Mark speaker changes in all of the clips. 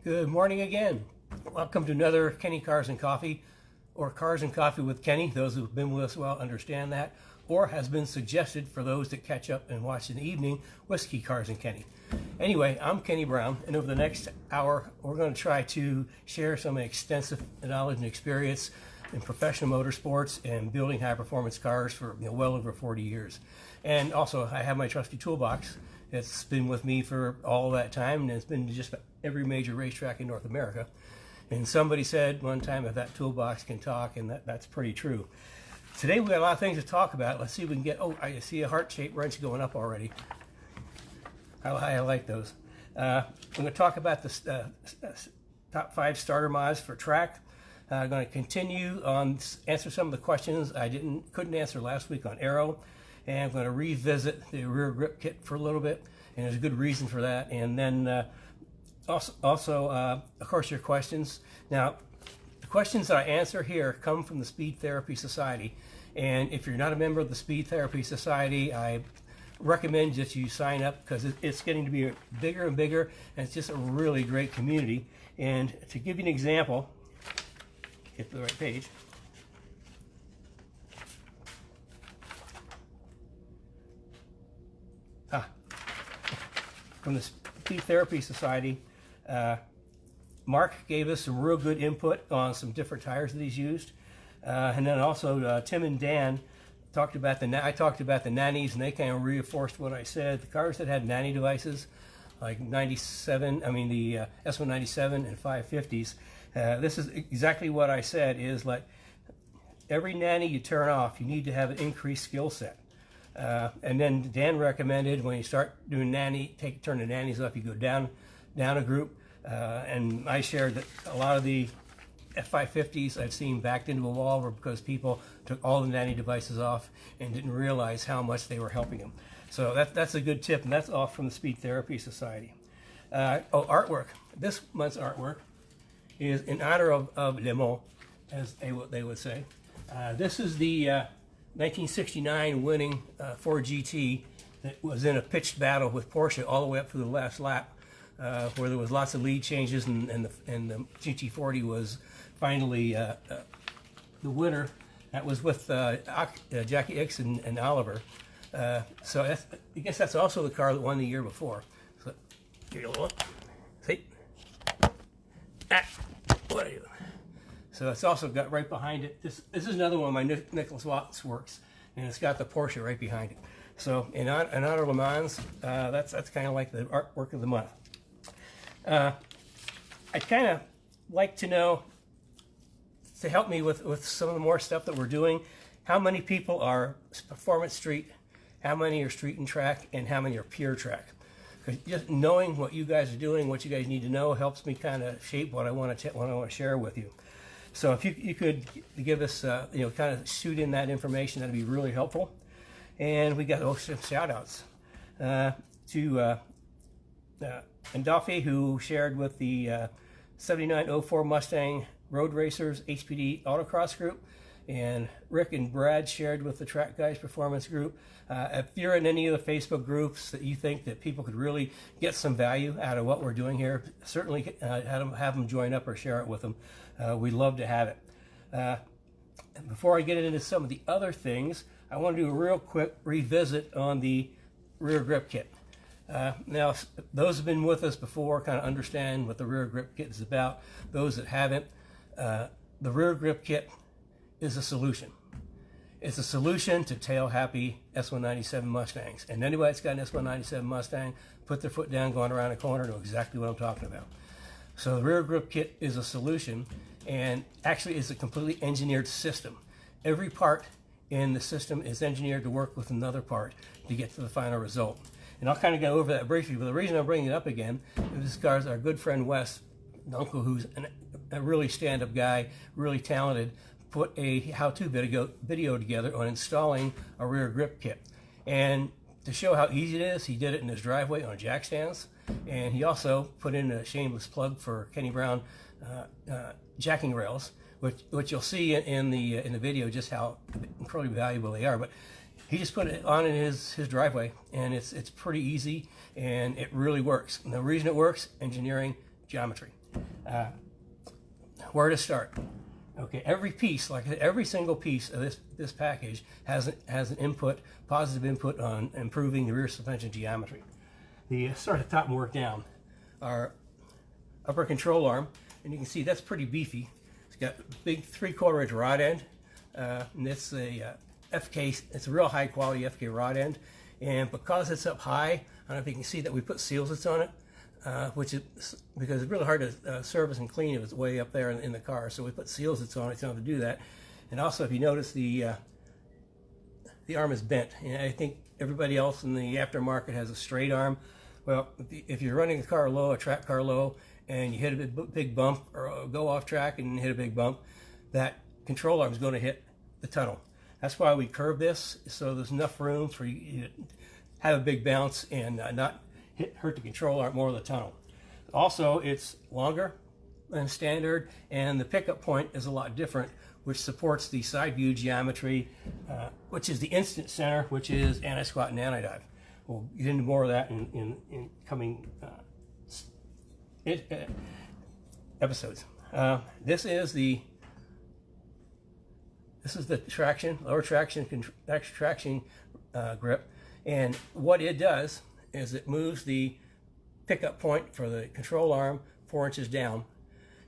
Speaker 1: Good morning again. Welcome to another Kenny Cars and Coffee, or Cars and Coffee with Kenny. Those who've been with us well understand that, or has been suggested for those that catch up and watch in the evening, Whiskey Cars and Kenny. Anyway, I'm Kenny Brown, and over the next hour, we're going to try to share some extensive knowledge and experience in professional motorsports and building high-performance cars for well over 40 years. And also, I have my trusty toolbox. It's been with me for all that time, and it's been to just every major racetrack in North America. And somebody said one time, if that toolbox can talk, and that's pretty true. Today we got a lot of things to talk about. Let's see if we can get, oh, I see a heart-shaped wrench going up already. I like those. I'm going to talk about the top 5 starter mods for track. I'm going to continue on, answer some of the questions I couldn't answer last week on Aero. And I'm going to revisit the rear grip kit for a little bit, and there's a good reason for that. And then also, of course, your questions. Now, the questions that I answer here come from the Speed Therapy Society. And if you're not a member of the Speed Therapy Society, I recommend that you sign up, because it's getting to be bigger and bigger, and it's just a really great community. And to give you an example, get to the right page. From the Speed Therapy Society, Mark gave us some real good input on some different tires that he's used, and then also Tim and Dan talked about I talked about the nannies, and they kind of reinforced what I said. The cars that had nanny devices, like the S197 and 550s, this is exactly what I said. Is like every nanny you turn off, you need to have an increased skill set. And then Dan recommended when you start doing turn the nannies up, you go down a group. And I shared that a lot of the F550s I've seen backed into a wall were because people took all the nanny devices off and didn't realize how much they were helping them. So that's a good tip, and that's all from the Speed Therapy Society. Artwork. This month's artwork is in honor of Le Mans, as they would say. This is the 1969 winning Ford GT that was in a pitched battle with Porsche all the way up to the last lap, where there was lots of lead changes, and the GT40 was finally the winner. That was with Jackie Ickx and Oliver. So I guess that's also the car that won the year before. So give you a look. See? What are you? So it's also got right behind it. This is another one of my Nicholas Watts works, and it's got the Porsche right behind it. So in honor of Le Mans, that's kind of like the artwork of the month. I kind of like to know, to help me with some of the more stuff that we're doing, how many people are performance street, how many are street and track, and how many are pure track. Because just knowing what you guys are doing, what you guys need to know, helps me kind of shape what I want to share with you. So if you could give us, kind of shoot in that information, that'd be really helpful. And we got some shout outs to Ndolphy, who shared with the 7904 Mustang Road Racers HPD Autocross group, and Rick and Brad shared with the Track Guys Performance group. If you're in any of the Facebook groups that you think that people could really get some value out of what we're doing here, certainly have them join up or share it with them. We'd love to have it. Before I get into some of the other things, I want to do a real quick revisit on the rear grip kit. Now, those who have been with us before kind of understand what the rear grip kit is about. Those that haven't, the rear grip kit is a solution. It's a solution to tail-happy S197 Mustangs. And anybody that's got an S197 Mustang, put their foot down going around a corner, know exactly what I'm talking about. So the rear grip kit is a solution, and actually is a completely engineered system. Every part in the system is engineered to work with another part to get to the final result. And I'll kind of go over that briefly, but the reason I'm bringing it up again is because our good friend Wes, uncle, who's a really stand-up guy, really talented, put a how-to video together on installing a rear grip kit. And to show how easy it is, he did it in his driveway on jack stands, and he also put in a shameless plug for Kenny Brown jacking rails, which you'll see in the video just how incredibly valuable they are. But he just put it on in his driveway, and it's pretty easy, and it really works. And the reason it works, engineering, geometry. Where to start? Okay, every piece, like every single piece of this package has an input, positive input on improving the rear suspension geometry. Start at the top and work down. Our upper control arm, and you can see that's pretty beefy. It's got a big 3/4 inch rod end, and it's a FK. It's a real high quality FK rod end, and because it's up high, I don't know if you can see that we put sealants on it. Which is because it's really hard to service and clean if it's way up there in the car. So we put seals that's on it to do that. And also, if you notice, the arm is bent. And I think everybody else in the aftermarket has a straight arm. Well, if you're running a car low, a track car low, and you hit a big bump or go off track and hit a big bump, that control arm is going to hit the tunnel. That's why we curve this, so there's enough room for you to have a big bounce and not hurt the control arm more of the tunnel. Also, it's longer than standard, and the pickup point is a lot different, which supports the side view geometry, which is the instant center, which is anti-squat and anti-dive. We'll get into more of that in coming episodes. This is the traction, lower traction grip, and what it does is it moves the pickup point for the control arm 4 inches down.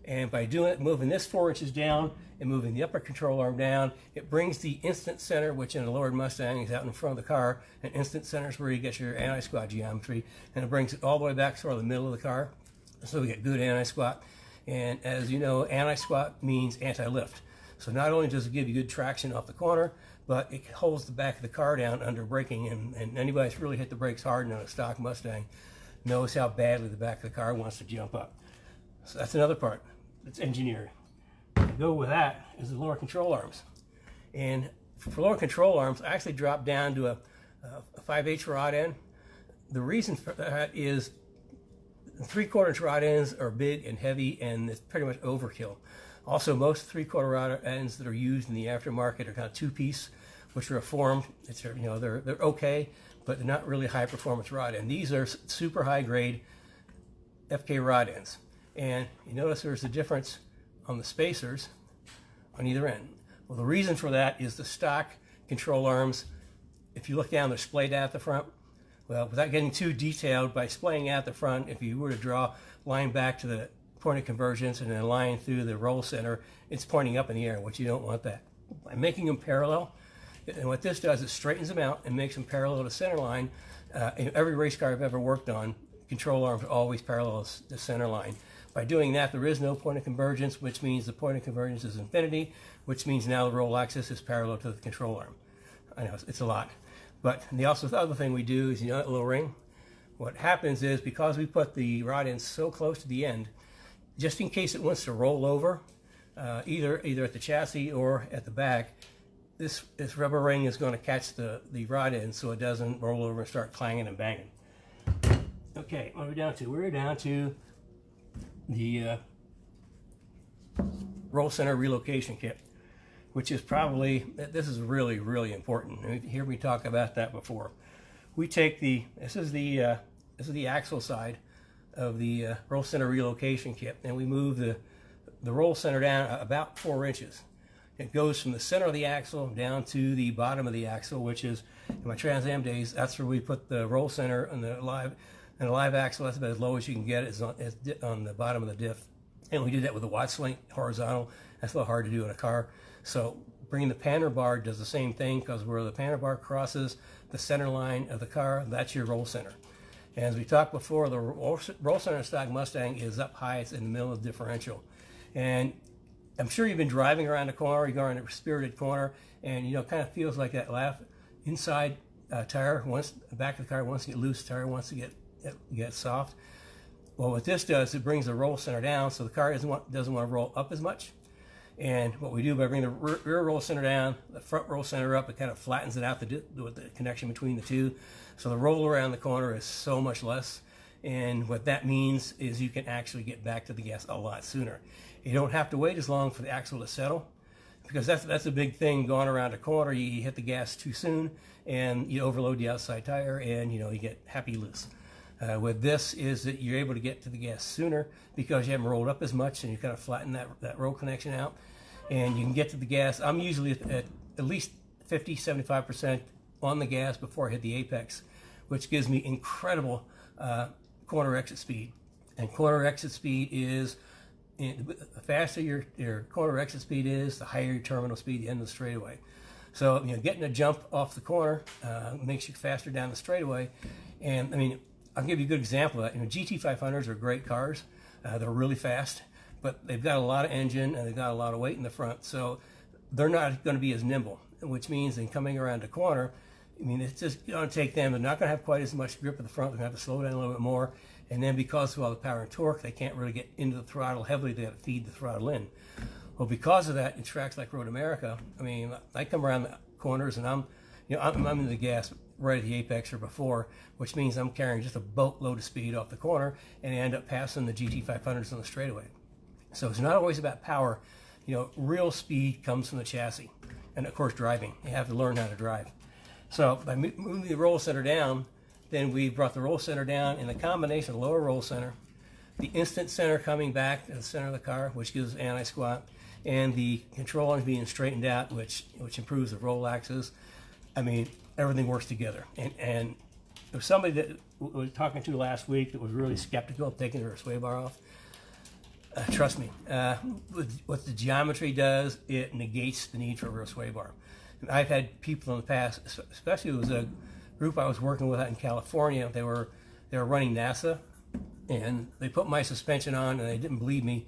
Speaker 1: And by doing it, moving this 4 inches down and moving the upper control arm down, it brings the instant center, which in a lowered Mustang is out in front of the car. And instant center is where you get your anti-squat geometry. And it brings it all the way back toward the middle of the car. So we get good anti-squat. And as you know, anti-squat means anti-lift. So not only does it give you good traction off the corner, but it holds the back of the car down under braking, and anybody that's really hit the brakes hard in a stock Mustang knows how badly the back of the car wants to jump up. So that's another part that's engineered. To go with that is the lower control arms. And for lower control arms, I actually dropped down to a 5/8 rod end. The reason for that is the 3/4 inch rod ends are big and heavy, and it's pretty much overkill. Also, most 3/4 rod ends that are used in the aftermarket are kind of two-piece, which are formed. It's, you know, they're okay, but they're not really high performance rod end. These are super high grade FK rod ends. And you notice there's a difference on the spacers on either end. Well, the reason for that is the stock control arms, if you look down, they're splayed out at the front. Well, without getting too detailed, by splaying out the front, if you were to draw line back to the point of convergence and then a line through the roll center, it's pointing up in the air, which you don't want that. By making them parallel, and what this does is straightens them out and makes them parallel to center line. In every race car I've ever worked on, control arms always parallel the center line. By doing that, there is no point of convergence, which means the point of convergence is infinity, which means now the roll axis is parallel to the control arm. I know it's a lot. But the other thing we do is, you know, that little ring? What happens is, because we put the rod end so close to the end, just in case it wants to roll over, either at the chassis or at the back, this rubber ring is going to catch the rod end so it doesn't roll over and start clanging and banging. Okay, what are we down to? We're down to the roll center relocation kit, which is probably, this is really, really important. Here we talk about that before. We take this is the axle side of the roll center relocation kit, and we move the roll center down about 4 inches. It goes from the center of the axle down to the bottom of the axle, which is, in my Trans Am days, that's where we put the roll center on the live axle. That's about as low as you can get, is on the bottom of the diff. And we did that with the Watts link horizontal. That's a little hard to do in a car. So bringing the panner bar does the same thing, because where the panner bar crosses the center line of the car, that's your roll center. And as we talked before, the roll center stock Mustang is up high. It's in the middle of the differential. And I'm sure you've been driving around a corner, you go around a spirited corner, and you know, it kind of feels like that inside tire, the back of the car wants to get loose, the tire wants to get soft. Well, what this does, it brings the roll center down, so the car doesn't want to roll up as much. And what we do by bringing the rear roll center down, the front roll center up, it kind of flattens it out with the connection between the two. So the roll around the corner is so much less. And what that means is you can actually get back to the gas a lot sooner. You don't have to wait as long for the axle to settle, because that's a big thing going around a corner. You hit the gas too soon and you overload the outside tire, and you know, you get happy loose. With this is that you're able to get to the gas sooner because you haven't rolled up as much and you kind of flatten that roll connection out. And you can get to the gas. I'm usually at least 50, 75% on the gas before I hit the apex, which gives me incredible corner exit speed. And corner exit speed is, the faster your corner exit speed is, the higher your terminal speed at the end of the straightaway. So, you know, getting a jump off the corner makes you faster down the straightaway. And I mean, I'll give you a good example of that. You know, GT500s are great cars. They're really fast, but they've got a lot of engine and they've got a lot of weight in the front. So they're not going to be as nimble, which means in coming around the corner, I mean, it's just going to take them. They're not going to have quite as much grip at the front. They're going to have to slow down a little bit more. And then because of all the power and torque, they can't really get into the throttle heavily. They have to feed the throttle in. Well, because of that, in tracks like Road America, I mean, I come around the corners and I'm in the gas right at the apex or before, which means I'm carrying just a boatload of speed off the corner and I end up passing the GT500s on the straightaway. So it's not always about power. You know, real speed comes from the chassis. And of course, driving. You have to learn how to drive. So by moving the roll center down, then we brought the roll center down in a combination of lower roll center, the instant center coming back to the center of the car, which gives anti-squat, and the control arms being straightened out, which improves the roll axis. I mean, everything works together. And there's somebody that we were talking to last week that was really skeptical of taking the sway bar off. Trust me, what the geometry does, it negates the need for a rear sway bar. I've had people in the past, especially it was a group I was working with out in California. They were running NASA, and they put my suspension on, and they didn't believe me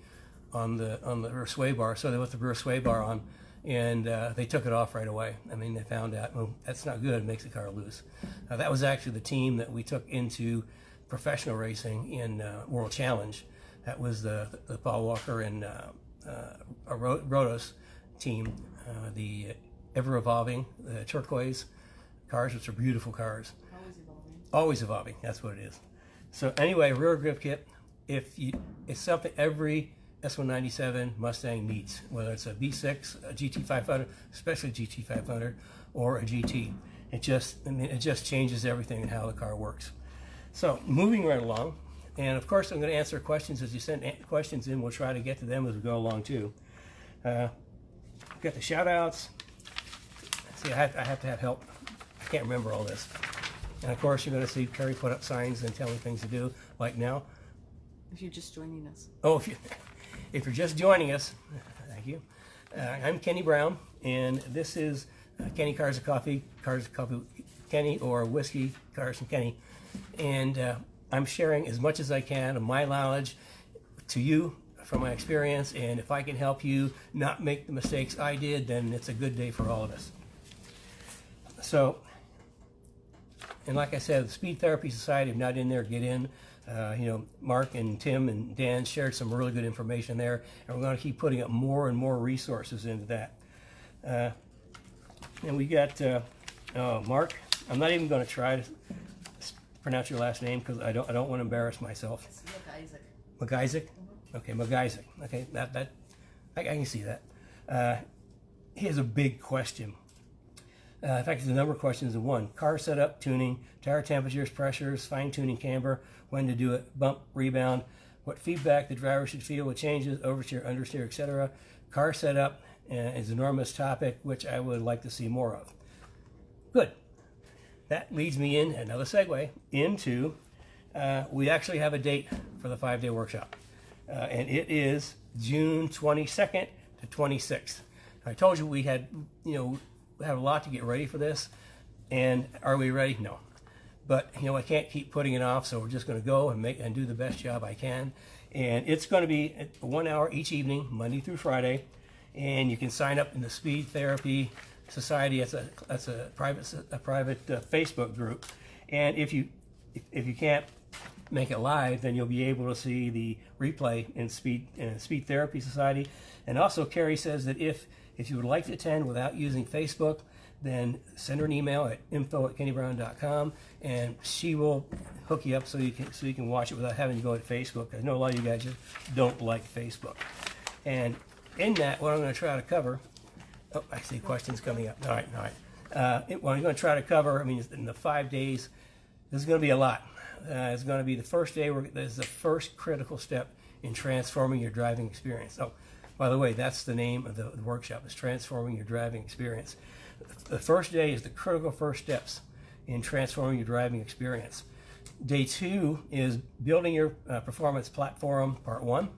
Speaker 1: on the rear sway bar, so they put the rear sway bar on, and they took it off right away. I mean, they found out, well, that's not good. It makes the car loose. That was actually the team that we took into professional racing in World Challenge. That was the Paul Walker and Rodos team, the ever-evolving, the turquoise cars, which are beautiful cars.
Speaker 2: Always evolving.
Speaker 1: Always evolving, that's what it is. So anyway, rear grip kit, it's something every S197 Mustang needs, whether it's a V6, a GT500, especially GT500, or a GT. It just changes everything in how the car works. So moving right along, and of course I'm going to answer questions as you send questions in. We'll try to get to them as we go along too. Got the shout outs. See, I have to have help. I can't remember all this. And of course you're going to see Kerry put up signs and tell me things to do, like now.
Speaker 2: If you're just joining us.
Speaker 1: Oh, if you're just joining us, thank you. I'm Kenny Brown, and this is Kenny Cars of Coffee Kenny, or Whiskey Cars and Kenny. And I'm sharing as much as I can of my knowledge to you from my experience, and if I can help you not make the mistakes I did, then it's a good day for all of us. So, and like I said, the Speed Therapy Society, if not in there, get in. You know, Mark and Tim and Dan shared some really good information there, and we're going to keep putting up more and more resources into that. And we got Mark. I'm not even going to try to pronounce your last name because I don't want to embarrass myself.
Speaker 2: It's McIsaac.
Speaker 1: McIsaac? Okay, McIsaac. Okay, I can see that. He has a big question. In fact, there's a number of questions in one. Car setup, tuning, tire temperatures, pressures, fine-tuning camber, when to do it, bump, rebound, what feedback the driver should feel with changes, oversteer, understeer, etc. Car setup is an enormous topic, which I would like to see more of. Good. That leads me in, another segue, into we actually have a date for the 5-day workshop. And it is June 22nd to 26th. I told you we had, we have a lot to get ready for this. And are we ready? No. But, I can't keep putting it off, so we're just going to go and do the best job I can. And it's going to be 1 hour each evening, Monday through Friday. And you can sign up in the Speed Therapy Society. That's a private Facebook group. And if you can't make it live, then you'll be able to see the replay in Speed Therapy Society. And also, Carrie says that if you would like to attend without using Facebook, then send her an email at info@kennybrown.com, and she will hook you up so you can watch it without having to go to Facebook. I know a lot of you guys just don't like Facebook. And in that, what I'm going to try to cover, oh, I see questions coming up. All right. What I'm going to try to cover, in the 5 days, this is going to be a lot. is going to be the first day where this is the first critical step in transforming your driving experience. Oh, by the way, that's the name of the workshop, is Transforming Your Driving Experience. The first day is the critical first steps in transforming your driving experience. Day 2 is building your performance platform, part 1,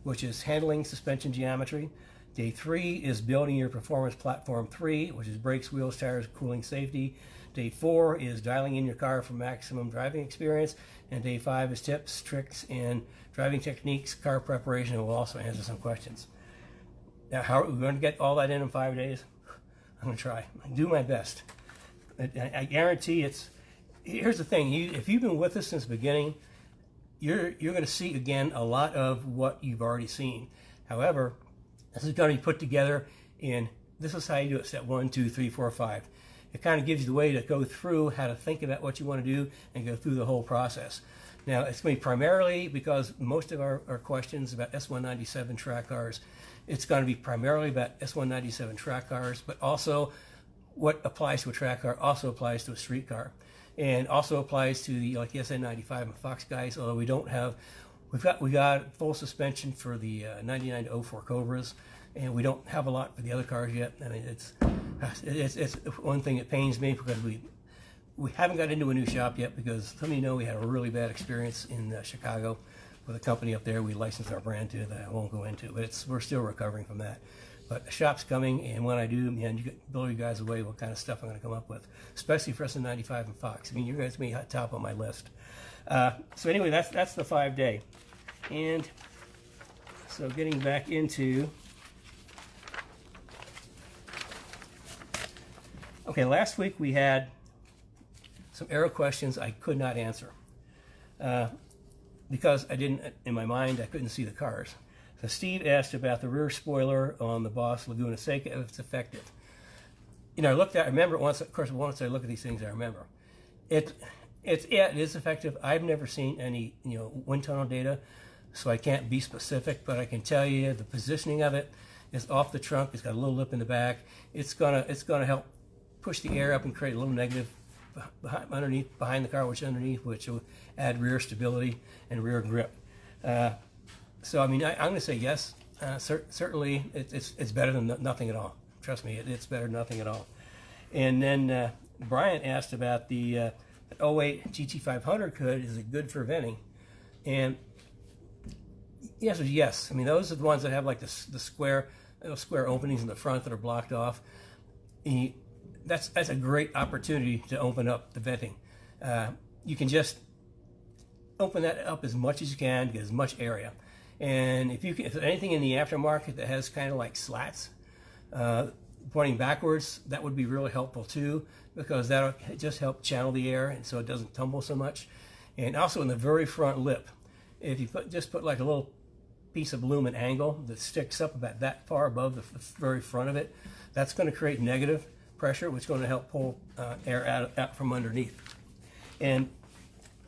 Speaker 1: which is handling suspension geometry. Day 3 is building your performance platform 3, which is brakes, wheels, tires, cooling, safety. Day 4 is dialing in your car for maximum driving experience. And day 5 is tips, tricks, and driving techniques, car preparation, and we'll also answer some questions. Now, how are we going to get all that in 5 days? I'm going to try. Do my best. I guarantee it's... Here's the thing. If you've been with us since the beginning, you're going to see, again, a lot of what you've already seen. However, this is going to be put together in... This is how you do it, step 1, 2, 3, 4, 5. It kind of gives you the way to go through how to think about what you want to do and go through the whole process. Now, it's going to be primarily, because most of our questions about S197 track cars, it's going to be primarily about S197 track cars, but also what applies to a track car also applies to a street car, and also applies to the SN95 and Fox guys. Although we don't have, we got full suspension for the 99 to 04 Cobras, and we don't have a lot for the other cars yet. I mean, it's one thing that pains me, because we haven't got into a new shop yet, because some of you know we had a really bad experience in Chicago with a company up there we licensed our brand to that I won't go into, but we're still recovering from that. But the shop's coming, and when I do, man, you blow you guys away what kind of stuff I'm going to come up with, especially for SN95 and Fox. I mean, you guys may be top on my list. So anyway, that's the 5-day. And so getting back into... Okay, last week we had some Aero questions I could not answer because I didn't, in my mind, I couldn't see the cars. So Steve asked about the rear spoiler on the Boss Laguna Seca, if it's effective. You know, I remember once, of course, once I look at these things, I remember. It is effective. I've never seen any, wind tunnel data, so I can't be specific, but I can tell you the positioning of it is off the trunk. It's got a little lip in the back. It's gonna help push the air up and create a little negative behind the car, which will add rear stability and rear grip. So I mean, I'm going to say yes. Certainly, it's better than nothing at all. Trust me, it's better than nothing at all. And then Brian asked about the 08 GT500 hood. Is it good for venting? And the answer is yes. I mean, those are the ones that have like the square openings in the front that are blocked off. That's a great opportunity to open up the venting. You can just open that up as much as you can, get as much area. And if there's anything in the aftermarket that has kind of like slats pointing backwards, that would be really helpful too, because that'll just help channel the air, and so it doesn't tumble so much. And also in the very front lip, if you just put like a little piece of aluminum angle that sticks up about that far above the very front of it, that's going to create negative pressure, which is going to help pull air out from underneath. And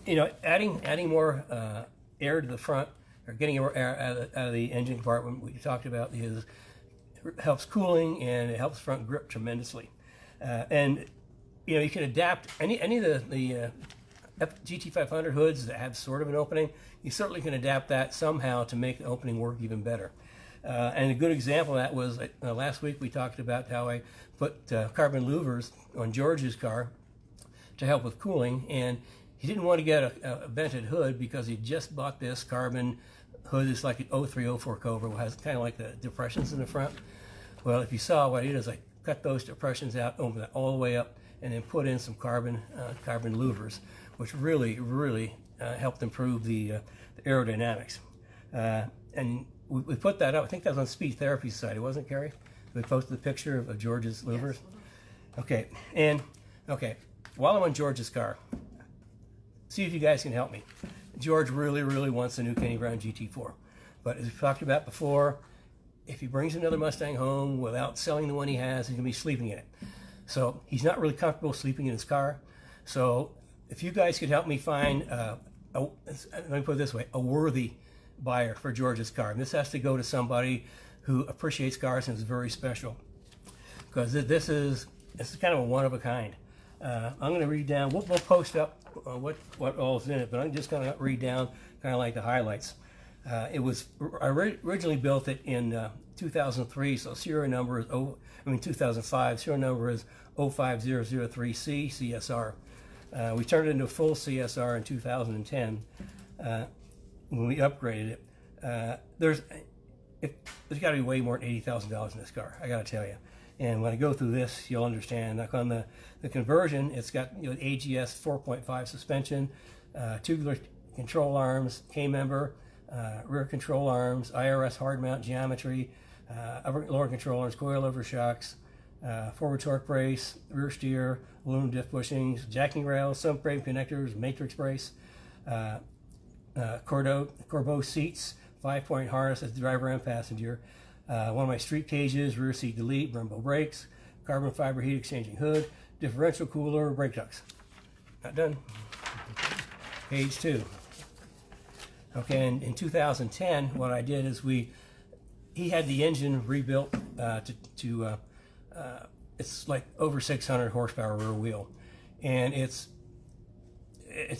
Speaker 1: adding more air to the front, or getting more air out of the engine compartment, we talked about, helps cooling, and it helps front grip tremendously. And you can adapt any of the GT500 hoods that have sort of an opening. You certainly can adapt that somehow to make the opening work even better. And a good example of that was last week we talked about how I put carbon louvers on George's car to help with cooling, and he didn't want to get a vented hood because he just bought this carbon hood. It's like an 03, 04 Cobra, which has kind of like the depressions in the front. Well, if you saw what I did is I cut those depressions out, open that all the way up, and then put in some carbon louvers, which really helped improve the aerodynamics. And we put that up. I think that was on Speed Therapy Society, wasn't it, Carrie? We posted the picture of George's louvers. Yes. Okay. While I'm on George's car, see if you guys can help me. George really wants a new Kenny Brown GT4, but as we talked about before, if he brings another Mustang home without selling the one he has, he's gonna be sleeping in it. So he's not really comfortable sleeping in his car. So if you guys could help me find, let me put it this way, a worthy buyer for George's car. And this has to go to somebody who appreciates cars and is very special, because this is kind of a one of a kind. I'm going to read down. We'll post up what all's in it, but I'm just going to read down kind of like the highlights. I originally built it in 2003, so serial number is 2005. Serial number is 05003C CSR. We turned it into a full CSR in 2010 when we upgraded it. There's got to be way more than $80,000 in this car, I got to tell you. And when I go through this, you'll understand. Like on the conversion, it's got AGS 4.5 suspension, tubular control arms, K-member, rear control arms, IRS hard mount geometry, upper lower control arms, coilover shocks, forward torque brace, rear steer, aluminum diff bushings, jacking rails, sump frame connectors, matrix brace, Corbeau seats, 5-point harness as driver and passenger, one of my street cages, rear seat delete, Brembo brakes, carbon fiber heat exchanging hood, differential cooler, brake ducts. Not done. Page 2. Okay, in 2010, what I did is he had the engine rebuilt it's like over 600 horsepower rear wheel, and it's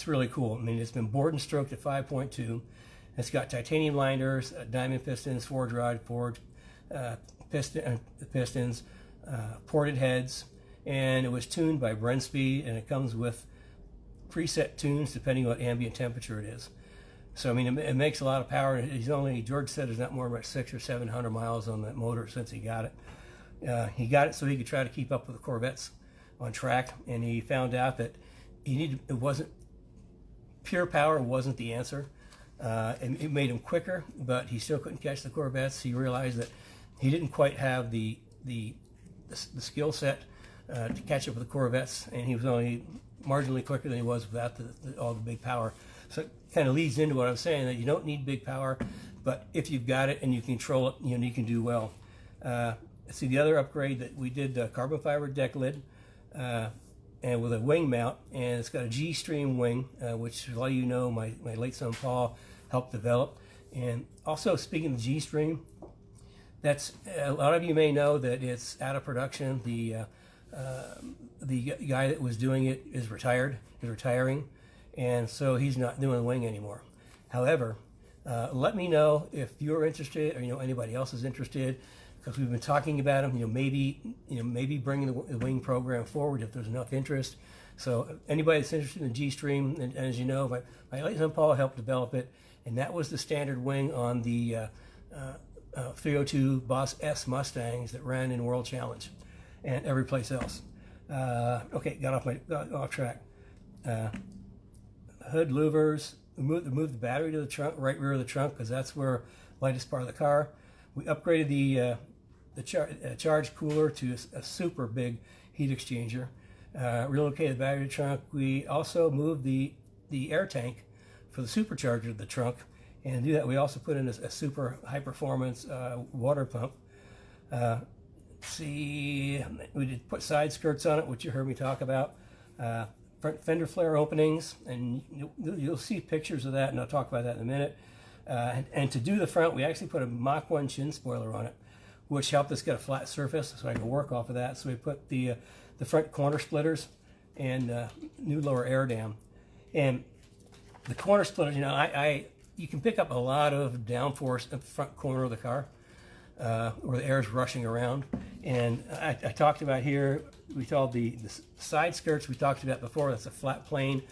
Speaker 1: really cool. I mean, it's been bored and stroked at 5.2. It's got titanium liners, diamond pistons, forged rod, forged pistons, ported heads, and it was tuned by Brenspeed, and it comes with preset tunes depending on what ambient temperature it is. So I mean, it makes a lot of power. George said there's not more than 600 or 700 miles on that motor since he got it. He got it so he could try to keep up with the Corvettes on track, and he found out that pure power wasn't the answer. And it made him quicker, but he still couldn't catch the Corvettes. He realized that he didn't quite have the skill set to catch up with the Corvettes, and he was only marginally quicker than he was without all the big power. So it kind of leads into what I'm saying, that you don't need big power, but if you've got it and you control it, you can do well. See, the other upgrade that we did, carbon fiber deck lid, and with a wing mount, and it's got a G-Stream wing, which a lot of you know my late son Paul helped develop. And also, speaking of G-Stream, that's a lot of you may know that it's out of production. The guy that was doing it is retiring, and so he's not doing the wing anymore. However, let me know if you're interested, or anybody else is interested, because we've been talking about them. Maybe bringing the wing program forward if there's enough interest. So anybody that's interested in G-Stream, and as you know, my late son Paul helped develop it, and that was the standard wing on the 302 Boss S Mustangs that ran in World Challenge and every place else. Okay, got off track. Hood louvers. Moved the battery to the trunk, right rear of the trunk, because that's where lightest part of the car. We upgraded the charge cooler to a super big heat exchanger. Relocated the battery to the trunk. We also moved the air tank for the supercharger to the trunk, and to do that we also put in a super high performance water pump. We did put side skirts on it, which you heard me talk about. Front fender flare openings, and you'll see pictures of that, and I'll talk about that in a minute. And to do the front, we actually put a Mach 1 chin spoiler on it, which helped us get a flat surface so I could work off of that. So we put the front corner splitters and new lower air dam. And the corner splitters, you can pick up a lot of downforce in the front corner of the car where the air is rushing around. And I talked about here, we called the side skirts we talked about before. That's a flat plane.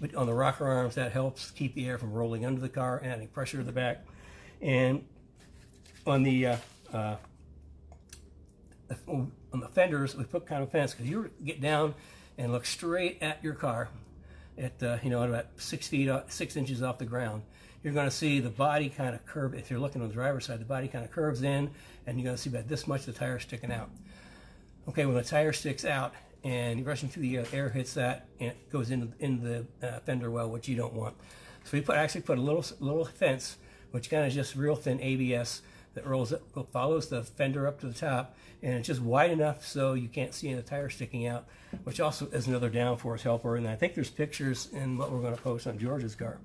Speaker 1: But on the rocker arms, that helps keep the air from rolling under the car and adding pressure to the back. And on the fenders, we put kind of fence, because you get down and look straight at your car at about 6 inches off the ground. You're going to see the body kind of curve. If you're looking on the driver's side, the body kind of curves in, and you're going to see about this much of the tire sticking out. Okay, when the tire sticks out and you're rushing through the air hits that, and it goes into the fender well, which you don't want. So we actually put a little fence, which kind of just real thin ABS that follows the fender up to the top, and it's just wide enough so you can't see any of the tire sticking out, which also is another downforce helper. And I think there's pictures in what we're going to post on George's car.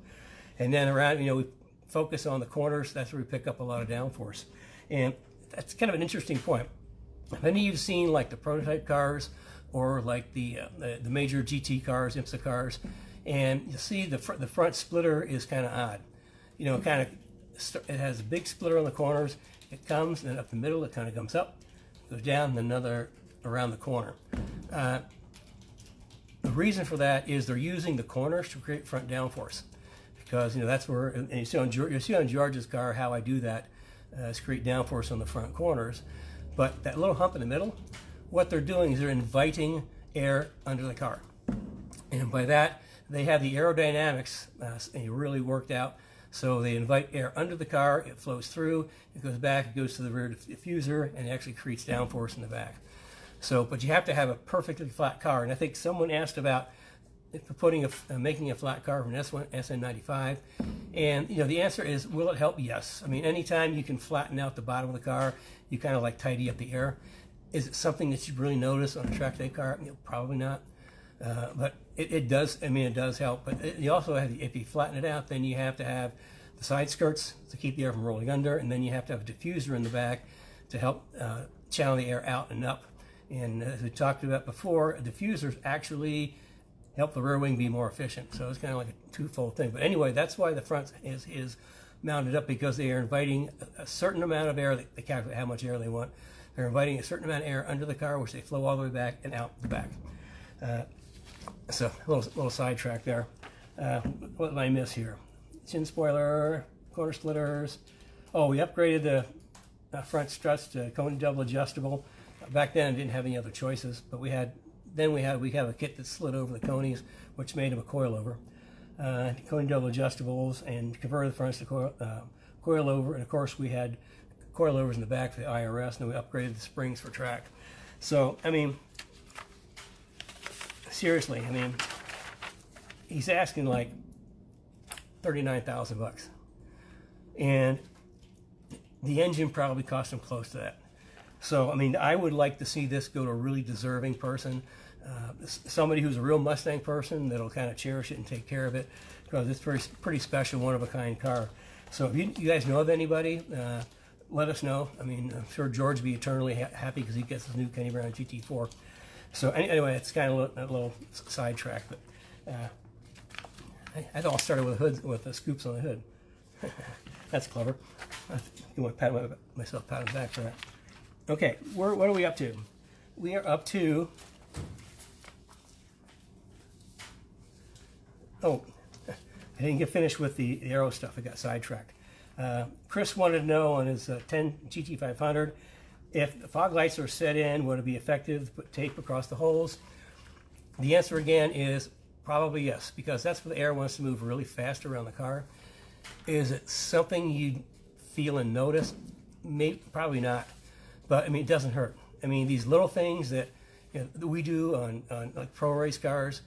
Speaker 1: And then around, we focus on the corners. That's where we pick up a lot of downforce. And that's kind of an interesting point. If any of you've seen like the prototype cars or like the major GT cars, IMSA cars, and you see the front splitter is kind of odd. You know, it has a big splitter on the corners. It comes, and then up the middle, it kind of comes up, goes down, and another around the corner. The reason for that is they're using the corners to create front downforce, because you know that's where, and you see on George's car how I do that, is create downforce on the front corners. But that little hump in the middle, what they're doing is they're inviting air under the car, and by that they have the aerodynamics really worked out. So they invite air under the car, it flows through, it goes back, it goes to the rear diffuser, and it actually creates downforce in the back. So, but you have to have a perfectly flat car, and I think someone asked about making a flat car from an SN95, and you know the answer is, will it help? Yes. I mean, anytime you can flatten out the bottom of the car, you kind of like tidy up the air. Is it something that you really notice on a track day car? You know, probably not. But it does. I mean, it does help. But you also have, if you flatten it out, then you have to have the side skirts to keep the air from rolling under, and then you have to have a diffuser in the back to help channel the air out and up. And as we talked about before, diffusers actually help the rear wing be more efficient. So it's kind of like a twofold thing. But anyway, that's why the front is mounted up, because they are inviting a certain amount of air. They calculate how much air they want. They're inviting a certain amount of air under the car, which they flow all the way back and out the back. So a little sidetrack there. What did I miss here? Chin spoiler, corner splitters. Oh, we upgraded the front struts to cone double adjustable. Back then, I didn't have any other choices, but we have a kit that slid over the conies, which made them a coilover. Cone double adjustables, and converted the fronts to coilover, and of course we had coilovers in the back for the IRS, and then we upgraded the springs for track. So, I mean, seriously, I mean, he's asking like $39,000, and the engine probably cost him close to that. So, I mean, I would like to see this go to a really deserving person, somebody who's a real Mustang person that'll kind of cherish it and take care of it, because it's pretty special, one-of-a-kind car. So if you guys know of anybody, let us know. I mean, I'm sure George will be eternally happy because he gets his new Kenny Brown GT4. So anyway, it's kind of a little sidetrack, but it all started with the scoops on the hood. That's clever. I want to pat myself on the back for that. Okay, what are we up to? We are up to, oh, I didn't get finished with the Aero stuff. I got sidetracked. Chris wanted to know on his 10 GT500 if the fog lights are set in, would it be effective to put tape across the holes? The answer again is probably yes, because that's where the air wants to move really fast around the car. Is it something you feel and notice? Maybe, probably not. But I mean, it doesn't hurt. I mean, these little things that, that we do on like pro race cars,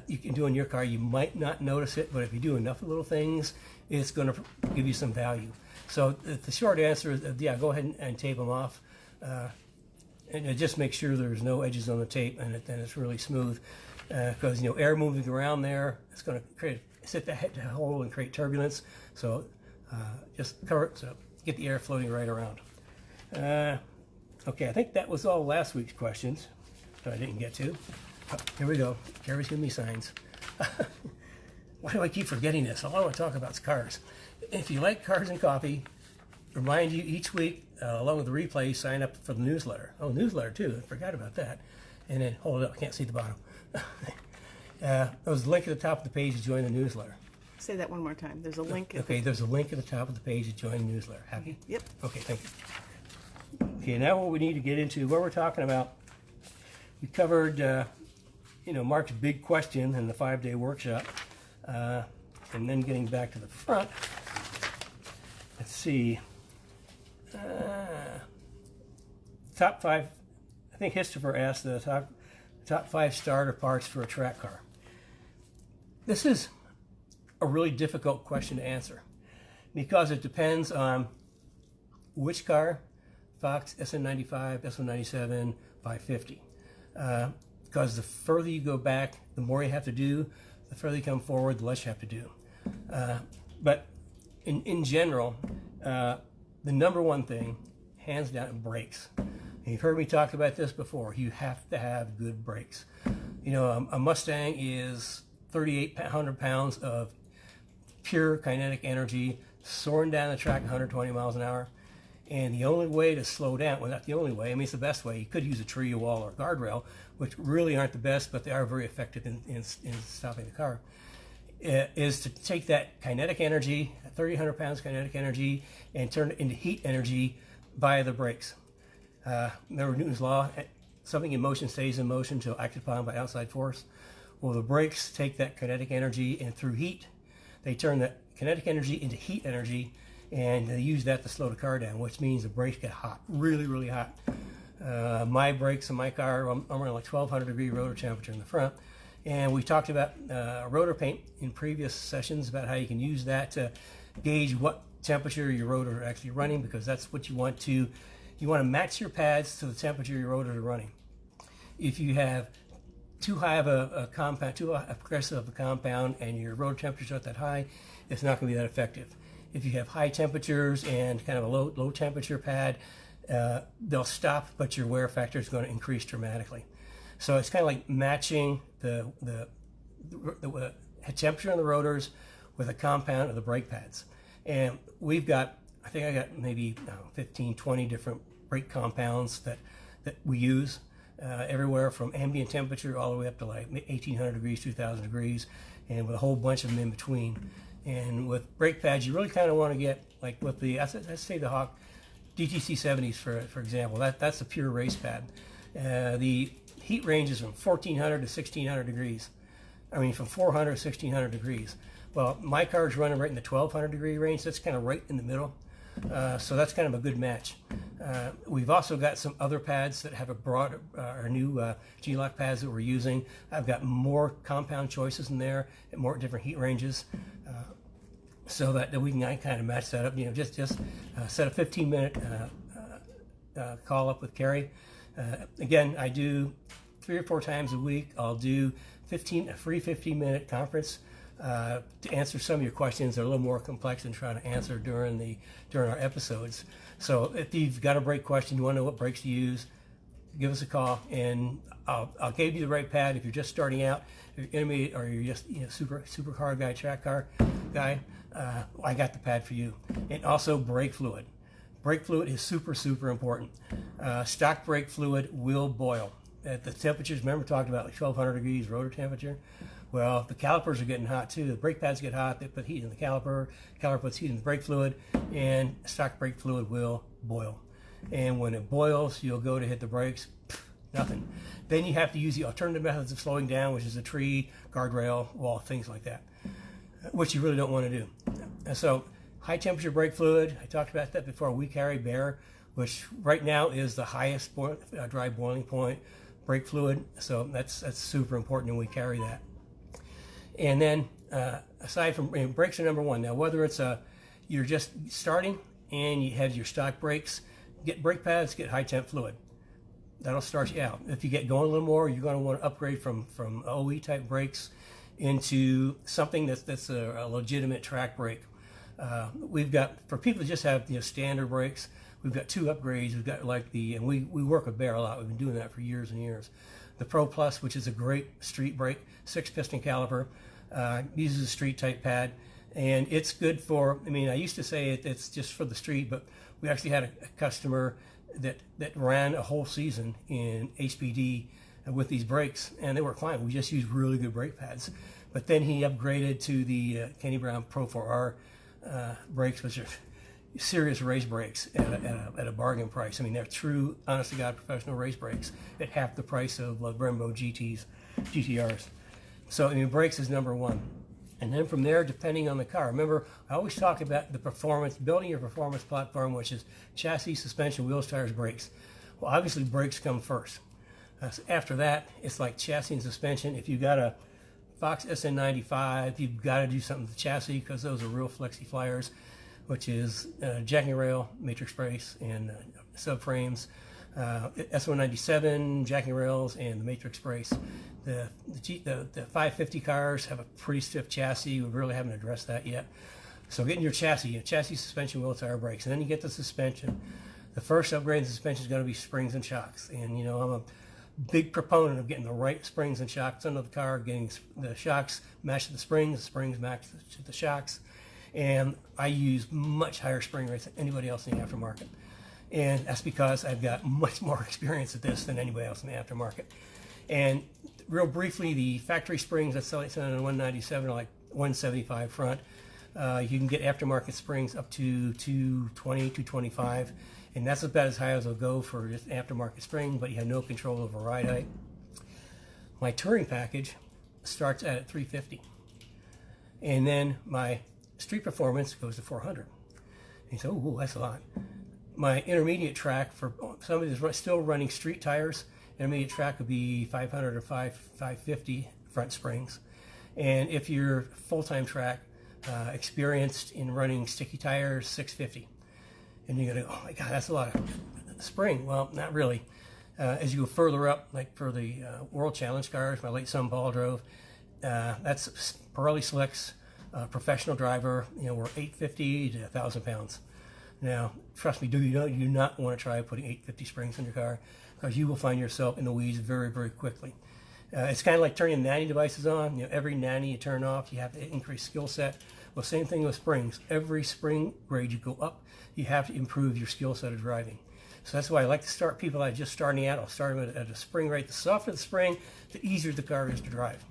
Speaker 1: you can do in your car. You might not notice it, but if you do enough little things, it's going to give you some value. So the short answer is, yeah, go ahead and tape them off, and just make sure there's no edges on the tape, and then it's really smooth. Because air moving around there, it's going to sit the hole and create turbulence. So just cover it, so get the air floating right around. Okay, I think that was all last week's questions that I didn't get to. Oh, here we go. Gary's giving me signs. Why do I keep forgetting this? All I want to talk about is cars. If you like Cars and Coffee, remind you each week, along with the replay, sign up for the newsletter. Oh, newsletter too. I forgot about that. And then, hold it up. I can't see the bottom. There's a link at the top of the page to join the newsletter.
Speaker 2: Say that one more time. There's a link.
Speaker 1: Okay, there's a link at the top of the page to join the newsletter. Happy?
Speaker 2: Yep.
Speaker 1: Okay, thank you. Okay, now what we need to get into, what we're talking about, we covered, Mark's big question in the 5-day workshop, and then getting back to the front. Let's see. Top 5, I think Christopher asked the top 5 starter parts for a track car. This is a really difficult question to answer because it depends on which car, Fox, SN95, SN97, 550. Because the further you go back, the more you have to do. The further you come forward, the less you have to do. But in general, the number one thing, hands down, brakes. And you've heard me talk about this before. You have to have good brakes. You know, a Mustang is 3,800 pounds of pure kinetic energy soaring down the track 120 miles an hour. And the only way to slow down, well, not the only way, I mean, it's the best way. You could use a tree, a wall, or a guardrail, which really aren't the best, but they are very effective in stopping the car, is to take that kinetic energy, 3,800 pounds kinetic energy, and turn it into heat energy via the brakes. Remember Newton's law, something in motion stays in motion until acted upon by outside force. Well, the brakes take that kinetic energy, and through heat, they turn that kinetic energy into heat energy, and they use that to slow the car down, which means the brakes get hot, really, really hot. My brakes in my car, I'm running like 1,200 degree rotor temperature in the front, and we talked about rotor paint in previous sessions about how you can use that to gauge what temperature your rotor are actually running, because that's what you want to match your pads to the temperature your rotors are running. If you have too high of a compound, too aggressive of a compound, and your rotor temperatures aren't that high, it's not going to be that effective. If you have high temperatures and kind of a low temperature pad, they'll stop, but your wear factor is going to increase dramatically. So it's kind of like matching the temperature on the rotors with a compound of the brake pads. And we've got, I think I got maybe 15, 20 different brake compounds that we use, everywhere from ambient temperature all the way up to like 1,800 degrees, 2,000 degrees, and with a whole bunch of them in between. And with brake pads, you really kind of want to get, like with the, let's say the Hawk DTC 70s, for example, that's a pure race pad. The heat range is from 1,400 to 1,600 degrees. I mean, from 400 to 1,600 degrees. Well, my car's running right in the 1,200 degree range. That's kind of right in the middle. So that's kind of a good match. We've also got some other pads that have a broad, our new G-Lock pads that we're using. I've got more compound choices in there and more different heat ranges, so that we can kind of match that up. You know, just set a 15-minute call up with Carrie. Again, I do 3 or 4 times a week. I'll do a free 15-minute conference to answer some of your questions that are a little more complex than trying to answer during our episodes. So if you've got a brake question, you want to know what brakes to use, give us a call, and I'll give you the right pad. If you're just starting out, if you're intermediate, or you're just super car guy, track car guy, I got the pad for you. And also brake fluid. Brake fluid is super important. Stock brake fluid will boil at the temperatures. Remember, talked about like 1,200 degrees rotor temperature. Well, the calipers are getting hot too. The brake pads get hot. They put heat in the caliper. Caliper puts heat in the brake fluid, and stock brake fluid will boil. And when it boils, you'll go to hit the brakes, nothing. Then you have to use the alternative methods of slowing down, which is a tree, guardrail, wall, things like that, which you really don't want to do. And so high temperature brake fluid, I talked about that before. We carry Bear, which right now is the highest dry boiling point brake fluid. So that's super important, and we carry that. And then aside from brakes are number one. Now, whether it's you're just starting and you have your stock brakes, get brake pads, get high temp fluid. That'll start you out. If you get going a little more, you're going to want to upgrade from OE type brakes into something that's a legitimate track brake. We've got, for people that just have standard brakes, we've got 2 upgrades. We've got like and we work with Bear a lot. We've been doing that for years and years. The Pro Plus, which is a great street brake, 6-piston caliper, uses a street type pad, and it's good for, I mean, I used to say it's just for the street, but we actually had a customer that ran a whole season in HPD with these brakes, and they were fine. We just used really good brake pads. But then he upgraded to the Kenny Brown Pro 4R brakes, which are serious race brakes at a bargain price. I mean, they're true, honest to God, professional race brakes at half the price of Brembo GTRs. So, I mean, brakes is number one. And then from there, depending on the car. Remember, I always talk about the performance, building your performance platform, which is chassis, suspension, wheels, tires, brakes. Well, obviously, brakes come first. After that, it's like chassis and suspension. If you've got a Fox SN95, you've got to do something with the chassis, because those are real flexi flyers, which is jacking rail, matrix brace, and subframes. S197, jacking rails, and the matrix brace. The 550 cars have a pretty stiff chassis. We really haven't addressed that yet. So getting your chassis, suspension, wheel, tire, brakes, and then you get the suspension. the first upgrade in suspension is going to be springs and shocks. And you know, I'm a big proponent of getting the right springs and shocks under the car, getting the shocks match to the springs match to the shocks. And I use much higher spring rates than anybody else in the aftermarket. And that's because I've got much more experience at this than anybody else in the aftermarket. And real briefly, the factory springs that's selling on a 197 are like 175 front. You can get aftermarket springs up to 220, 225, and that's about as high as they'll go for just aftermarket spring, but you have no control over ride height. My touring package starts at 350, and then my street performance goes to 400. And you say, oh, that's a lot. My intermediate track, for somebody that's still running street tires, intermediate track would be 500 or 550 front springs. And if you're full-time track, experienced in running sticky tires, 650. And you're gonna go, oh my God, that's a lot of spring. Well, not really. As you go further up, like for the World Challenge cars, my late son Paul drove, that's Pirelli slicks, professional driver, you know, we're 850 to 1,000 pounds. Now, trust me, you do not want to try putting 850 springs in your car, because you will find yourself in the weeds very, very quickly. It's kind of like turning nanny devices on. You know, every nanny you turn off, you have to increase skill set. Well, same thing with springs. Every spring grade you go up, you have to improve your skill set of driving. So that's why I like to start people that are just starting out. I'll start them at a spring rate. The softer the spring, the easier the car is to drive,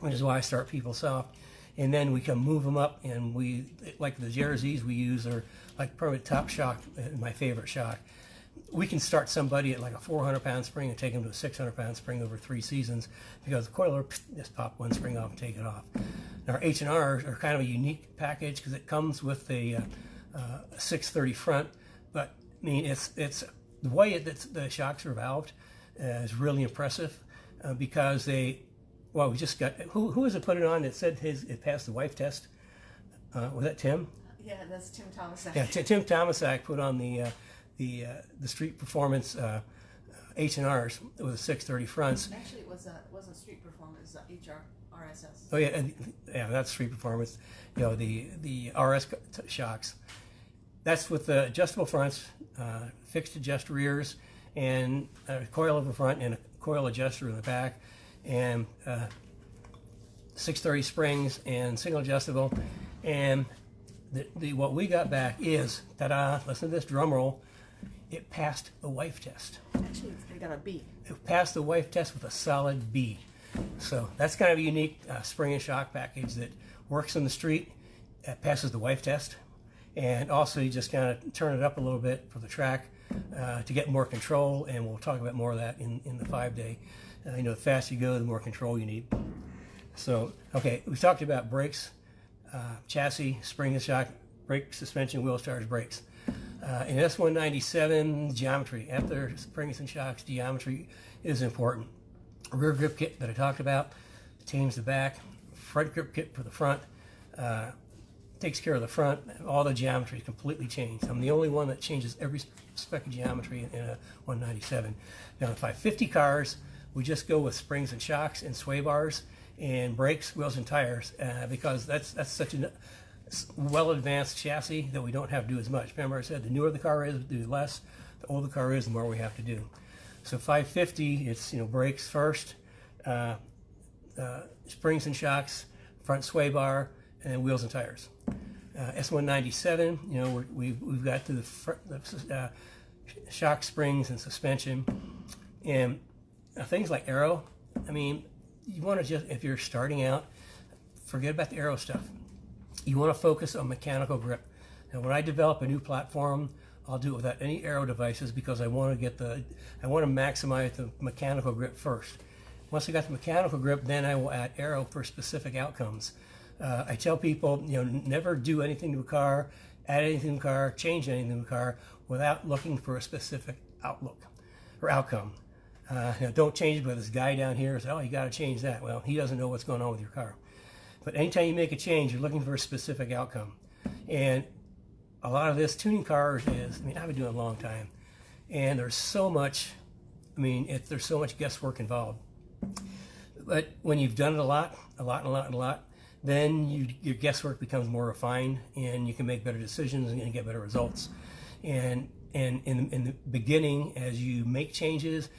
Speaker 1: which is why I start people soft. And then we can move them up, and we, like the JRZs we use, are like probably top shock, my favorite shock. We can start somebody at like a 400-pound spring and take them to a 600-pound spring over 3 seasons, because the coiler just pop one spring off and take it off. Now, our H&Rs are kind of a unique package because it comes with a 630 front, but I mean it's the way that the shocks are valved is really impressive, because they, well, we just got, who was it put it on that said it passed the wife test? Was that Tim?
Speaker 2: Yeah, that's Tim Thomasak.
Speaker 1: Yeah, Tim Thomasak put on the street performance H&Rs with the 630 fronts.
Speaker 2: Actually, it wasn't street performance, RSS.
Speaker 1: Oh yeah, yeah, that's street performance. You know, the RS shocks. That's with the adjustable fronts, fixed adjust rears, and a coil over front and a coil adjuster in the back, and 630 springs and single adjustable. And what we got back is, ta-da! Listen to this drum roll. It passed the wife test.
Speaker 2: Actually, they got a B.
Speaker 1: It passed the wife test with a solid B. So that's kind of a unique spring and shock package that works in the street, passes the wife test, and also you just kind of turn it up a little bit for the track to get more control, and we'll talk about more of that in the 5-day. You know, the faster you go, the more control you need. So, okay, we talked about brakes, chassis, spring and shock, brake, suspension, wheel starters, brakes. In S197, geometry, after springs and shocks, geometry is important. Rear grip kit that I talked about tames the back. Front grip kit for the front takes care of the front. All the geometry is completely changed. I'm the only one that changes every spec of geometry in a 197. Now, the 550 cars, we just go with springs and shocks and sway bars and brakes, wheels, and tires, because that's such a well-advanced chassis that we don't have to do as much. Remember I said the newer the car is, we do less. The older the car is, the more we have to do. So 550, it's, you know, brakes first, springs and shocks, front sway bar, and then wheels and tires. S197, you know, we've got to the shock, springs, and suspension. And things like Aero, I mean, you want to just, if you're starting out, forget about the Aero stuff. You want to focus on mechanical grip. Now, when I develop a new platform, I'll do it without any Aero devices, because I want to maximize the mechanical grip first. Once I got the mechanical grip, then I will add Aero for specific outcomes. I tell people, you know, never do anything to a car, add anything to a car, change anything to a car without looking for a specific outlook or outcome. You know, don't change it, but this guy down here says, oh, you got to change that. Well, he doesn't know what's going on with your car. But anytime you make a change, you're looking for a specific outcome. And a lot of this tuning cars is, I mean, I've been doing it a long time, and there's so much, I mean, there's so much guesswork involved. But when you've done it a lot, then your guesswork becomes more refined, and you can make better decisions and get better results. And And in the beginning, as you make changes,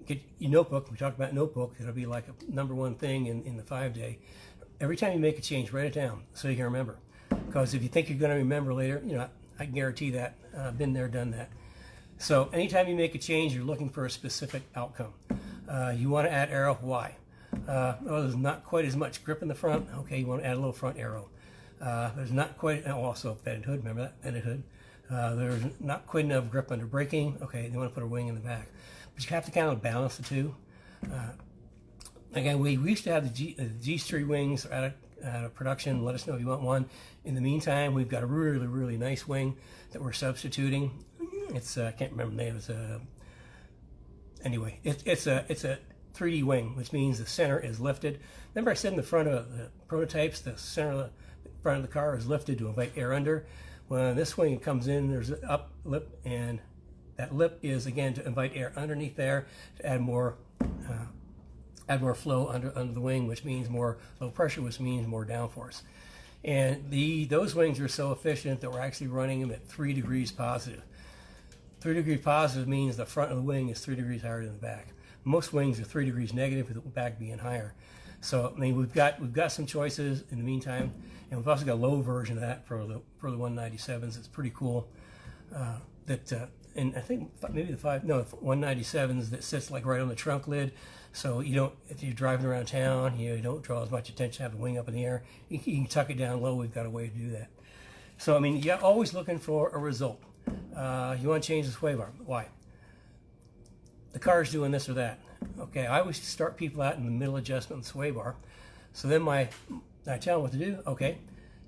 Speaker 1: get your notebook. We talked about notebook. It'll be like a #1 thing in the 5-day. Every time you make a change, write it down so you can remember. Because if you think you're going to remember later, I can guarantee that. I've been there, done that. So anytime you make a change, you're looking for a specific outcome. You want to add aero. Why? Well, there's not quite as much grip in the front. Okay, you want to add a little front aero. There's not quite, also vented hood, remember that, vented hood. There's not quite enough grip under braking. Okay, you want to put a wing in the back. But you have to kind of balance the two. Again, we used to have the G3 wings out of production. Let us know if you want one. In the meantime, we've got a really, really nice wing that we're substituting. It's I can't remember the name. It's anyway, it's a 3D wing, which means the center is lifted. Remember I said in the front of the prototypes, the center of the front of the car is lifted to invite air under. When this wing comes in, there's an up lip, and that lip is again to invite air underneath there to add more flow under the wing, which means more low pressure, which means more downforce. And those wings are so efficient that we're actually running them at 3 degrees positive. 3 degrees positive means the front of the wing is 3 degrees higher than the back. Most wings are 3 degrees negative, with the back being higher. So I mean, we've got some choices in the meantime, and we've also got a low version of that for the 197s. It's pretty cool. And I think maybe the 197s that sits like right on the trunk lid, so you don't, if you're driving around town, you don't draw as much attention to have the wing up in the air. You can tuck it down low. We've got a way to do that. So I mean, you're always looking for a result. You want to change the sway bar. Why? The car's doing this or that. Okay, I always start people out in the middle adjustment of the sway bar. So then I tell them what to do. Okay,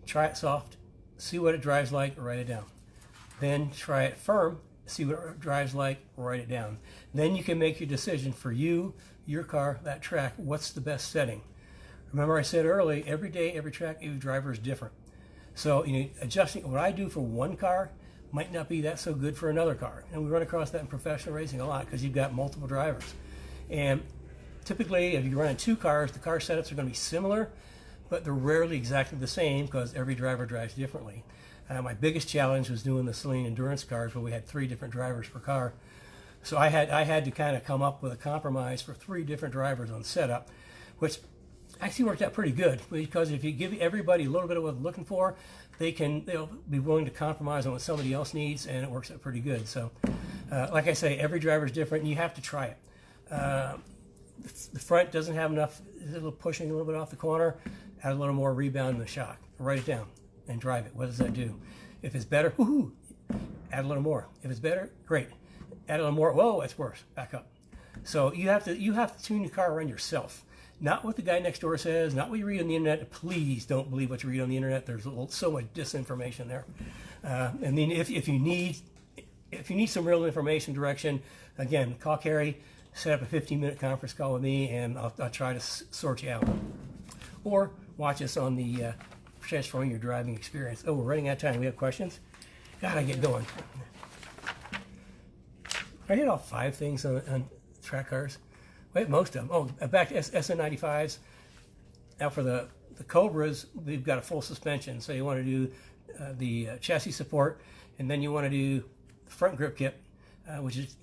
Speaker 1: try it soft, see what it drives like, write it down. Then try it firm, see what it drives like, write it down. Then you can make your decision for you, your car, that track, what's the best setting. Remember I said earlier, every day, every track, every driver is different. So adjusting what I do for one car might not be that so good for another car. And we run across that in professional racing a lot because you've got multiple drivers. And typically, if you're running 2 cars, the car setups are going to be similar, but they're rarely exactly the same because every driver drives differently. My biggest challenge was doing the Celine endurance cars where we had 3 different drivers per car. So I had to kind of come up with a compromise for 3 different drivers on setup, which actually worked out pretty good, because if you give everybody a little bit of what they're looking for, they'll be willing to compromise on what somebody else needs, and it works out pretty good. So like I say, every driver is different, and you have to try it. The front doesn't have enough, it's a little pushing a little bit off the corner, add a little more rebound in the shock. Write it down and drive it. What does that do? If it's better, woohoo, add a little more. If it's better, great. Add a little more, whoa, it's worse, back up. So you have to tune your car around yourself. Not what the guy next door says, not what you read on the internet. Please don't believe what you read on the internet. There's so much disinformation there. I mean, if you need some real information, direction, again, call Carrie, set up a 15-minute conference call with me, and I'll try to sort you out. Or watch us on the Transforming Your Driving Experience. Oh, we're running out of time. We have questions? Gotta get going. I hit all 5 things on track cars. Wait, most of them. Oh, back to SN95s. Now for the Cobras, we've got a full suspension. So you want to do the chassis support, and then you want to do the front grip kit, which is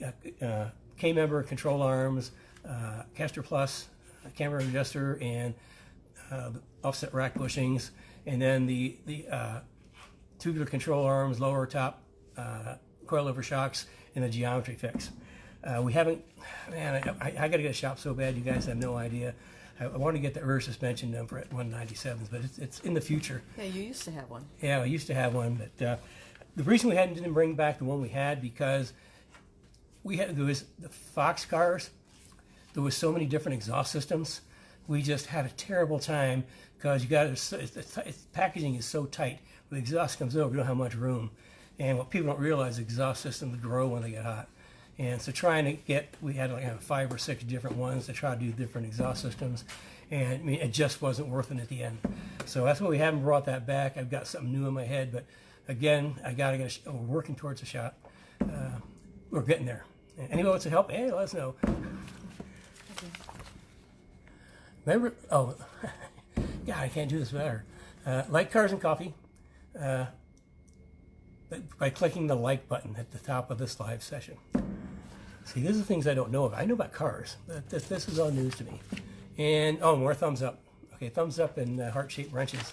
Speaker 1: K-member, control arms, caster plus, camber adjuster, and the offset rack bushings, and then the tubular control arms, lower top coilover shocks, and the geometry fix. We haven't, man, I got to get a shop so bad, you guys have no idea. I want to get the rear suspension done for 197s, but it's in the future.
Speaker 2: Yeah, you used to have one.
Speaker 1: Yeah, I used to have one, but the reason we didn't bring back the one we had, because there was the Fox cars, there was so many different exhaust systems. We just had a terrible time because packaging is so tight. When the exhaust comes over, you don't have much room. And what people don't realize, exhaust systems grow when they get hot. And so we had like 5 or 6 different ones to try to do different exhaust systems. And I mean, it just wasn't worth it at the end. So that's why we haven't brought that back. I've got something new in my head, but again, we're working towards a shot. We're getting there. Anybody wants to help? Hey, let us know.
Speaker 2: Okay.
Speaker 1: Remember, God, I can't do this better. Like cars and coffee. by clicking the like button at the top of this live session. See, these are things I don't know about. I know about cars, but this is all news to me. And, oh, more thumbs up. Okay, thumbs up and heart-shaped wrenches.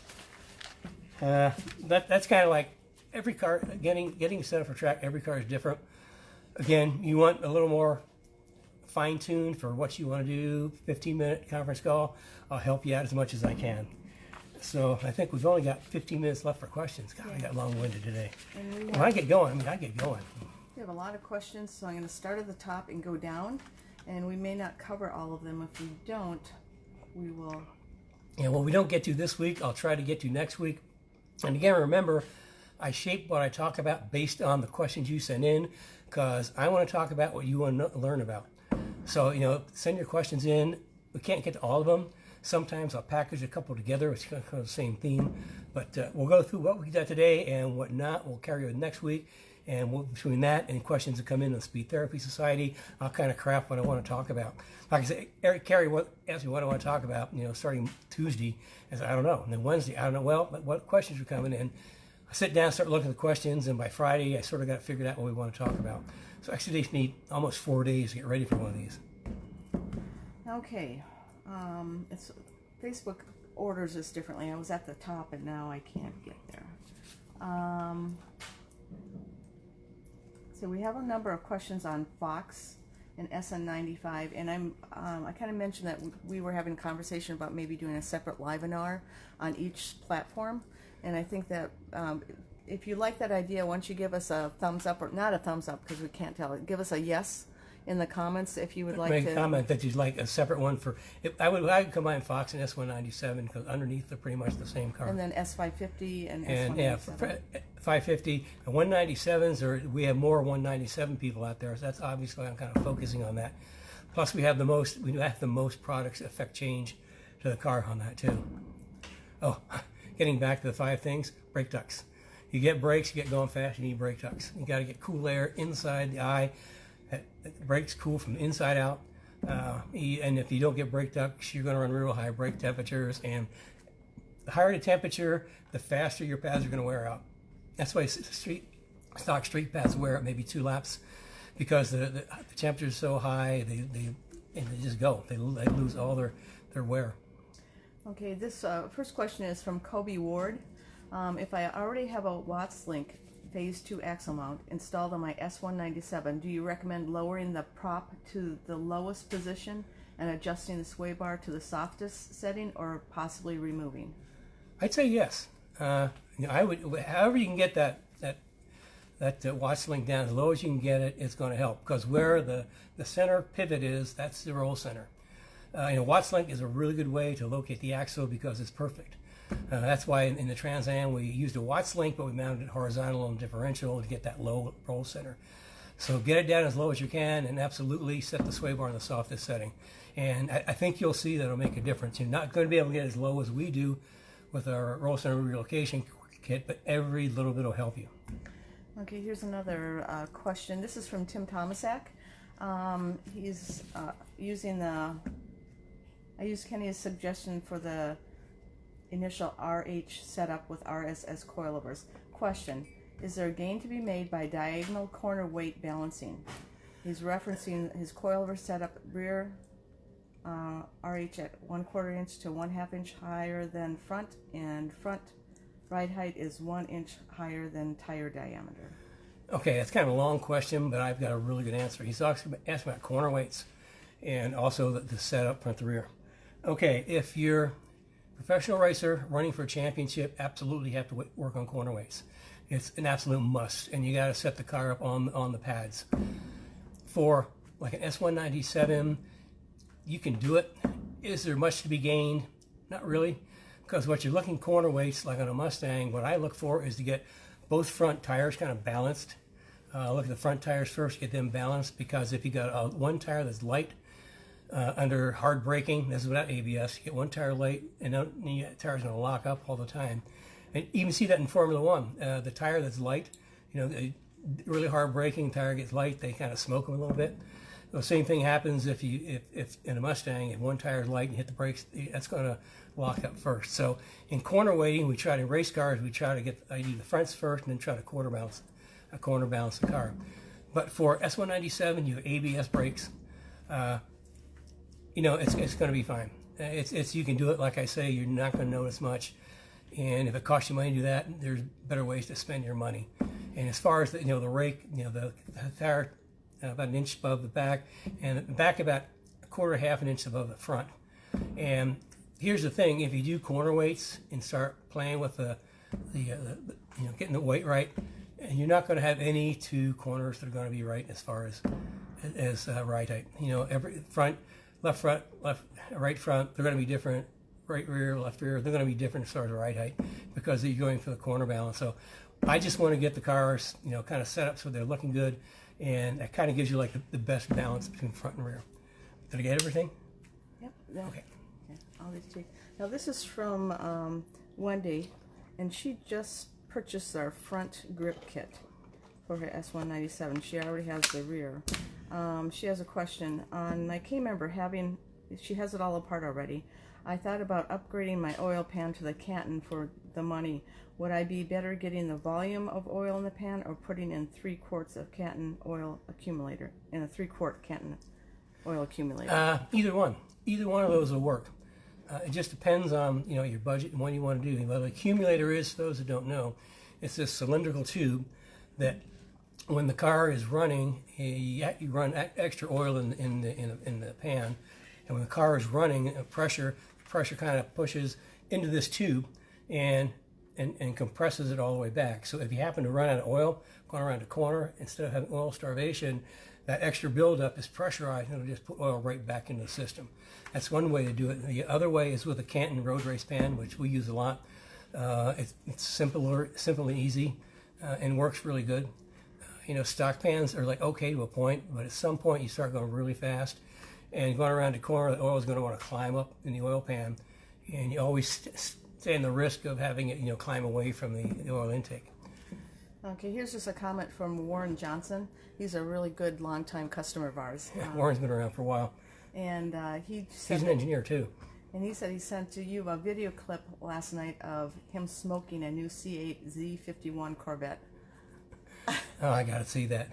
Speaker 1: That's kind of like every car, getting set up for track, every car is different. Again, you want a little more fine-tuned for what you want to do, 15-minute conference call. I'll help you out as much as I can. So I think we've only got 15 minutes left for questions. God, I got long-winded today. When I get going, I get going.
Speaker 2: We have a lot of questions, so I'm going to start at the top and go down. And we may not cover all of them. If we don't, we will.
Speaker 1: And what we don't get to this week, I'll try to get to next week. And again, remember, I shape what I talk about based on the questions you send in, because I want to talk about what you want to learn about. So, send your questions in. We can't get to all of them. Sometimes I'll package a couple together. It's kind of the same theme. But we'll go through what we got today and what not. We'll carry it next week. And between that and questions that come in on the Speed Therapy Society, I'll kind of craft what I want to talk about. Like I say, Carrie asked me what I want to talk about, starting Tuesday. I said, I don't know. And then Wednesday, I don't know. Well, what questions are coming in? I sit down, start looking at the questions, and by Friday, I sort of got figured out what we want to talk about. So actually, they need almost 4 days to get ready for one of these.
Speaker 2: Okay. It's Facebook orders this differently. I was at the top, and now I can't get there. So we have a number of questions on Fox and SN95, and I kind of mentioned that we were having a conversation about maybe doing a separate webinar on each platform, and I think that if you like that idea, once you give us a thumbs up, or not a thumbs up because we can't tell it, give us a yes in the comments if you would like to.
Speaker 1: Make a comment that you'd like a separate one for. I would combine Fox and S197 because underneath they're pretty much the same car.
Speaker 2: And then S550 and S197.
Speaker 1: And yeah, 550 and 197s, or we have more 197 people out there. So that's obviously I'm kind of focusing on that. Plus we have the most products that affect change to the car on that too. Oh, getting back to the 5 things: brake ducts. You get brakes, you get going fast, you need brake ducts. You got to get cool air inside the eye. Brakes cool from the inside out, and if you don't get brake ducts, you're going to run real high brake temperatures, and the higher the temperature, the faster your pads are going to wear out. That's why stock street pads wear out maybe 2 laps, because the temperature is so high, they just go. They lose all their wear.
Speaker 2: Okay, this first question is from Kobe Ward. If I already have a Watts Link Phase 2 axle mount installed on my S197, do you recommend lowering the prop to the lowest position and adjusting the sway bar to the softest setting, or possibly removing?
Speaker 1: I'd say yes. I would, however you can get that Watts link down as low as you can get it, it's going to help, because where the center pivot is, that's the roll center. Watts link is a really good way to locate the axle because it's perfect. That's why in the Trans Am we used a Watts link, but we mounted it horizontal on differential to get that low roll center. So get it down as low as you can, and absolutely set the sway bar in the softest setting. And I think you'll see that it'll make a difference. You're not going to be able to get as low as we do with our roll center relocation kit, but every little bit will help you.
Speaker 2: Okay, here's another question. This is from Tim Tomasak. He's using I used Kenny's suggestion for the initial RH setup with RSS coilovers. Question: is there a gain to be made by diagonal corner weight balancing? He's referencing his coilover setup: rear RH at 1/4 inch to 1/2 inch higher than front, and front ride height is 1 inch higher than tire diameter.
Speaker 1: Okay, that's kind of a long question, but I've got a really good answer. He's asking about corner weights and also the setup front to rear. Okay, if you're professional racer running for a championship, absolutely have to work on corner weights. It's an absolute must, and you got to set the car up on the pads. For like an S197, you can do it. Is there much to be gained? Not really, because what you're looking corner weights, like on a Mustang, what I look for is to get both front tires kind of balanced. Look at the front tires first, get them balanced, because if you got one tire that's light, under hard braking, this is without ABS, you get one tire light, and the tire's going to lock up all the time. And you even see that in Formula One. The tire that's light, really hard braking, tire gets light, they kind of smoke them a little bit. The same thing happens if in a Mustang, if one tire is light and hit the brakes, that's going to lock up first. So in corner weighting, we try to race cars. We try to get I do the fronts first and then try to corner balance the car. But for S197, you have ABS brakes. You know, it's going to be fine. It's you can do it. Like I say, you're not going to notice much. And if it costs you money to do that, there's better ways to spend your money. And as far as the, the rake, the tire about an inch above the back, and the back about a quarter, half an inch above the front. And here's the thing: if you do corner weights and start playing with the getting the weight right, and you're not going to have any two corners that are going to be right as far as ride height. Every front, left, right front, they're going to be different. Right rear, left rear, they're going to be different as far as ride height because you're going for the corner balance. So I just want to get the cars, kind of set up so they're looking good, and that kind of gives you like the best balance between front and rear. Did I get everything?
Speaker 2: Yep. Yeah.
Speaker 1: Okay.
Speaker 2: I'll let you take. Now this is from Wendy, and she just purchased our front grip kit for her S197. She already has the rear. She has a question on my K member having. She has it all apart already. I thought about upgrading my oil pan to the Canton for the money. Would I be better getting the volume of oil in the pan or putting in 3 quarts of Canton oil accumulator in a 3-quart Canton oil accumulator?
Speaker 1: Either one. Either one of those will work. It just depends on your budget and what you want to do. What an accumulator is, for those that don't know, it's this cylindrical tube that when the car is running, you run extra oil in the pan, and when the car is running, pressure kind of pushes into this tube and compresses it all the way back. So if you happen to run out of oil going around the corner, instead of having oil starvation, that extra buildup is pressurized and it'll just put oil right back into the system. That's one way to do it. The other way is with a Canton road race pan, which we use a lot. It's simple and easy, and works really good. Stock pans are like okay to a point, but at some point you start going really fast. And going around the corner, the oil is going to want to climb up in the oil pan, and you always stand the risk of having it, climb away from the oil intake.
Speaker 2: Okay, here's just a comment from Warren Johnson. He's a really good longtime customer of ours.
Speaker 1: Yeah, Warren's been around for a while.
Speaker 2: And he said
Speaker 1: he's an engineer too.
Speaker 2: And he said he sent to you a video clip last night of him smoking a new C8 Z51 Corvette.
Speaker 1: Oh, I got to see that.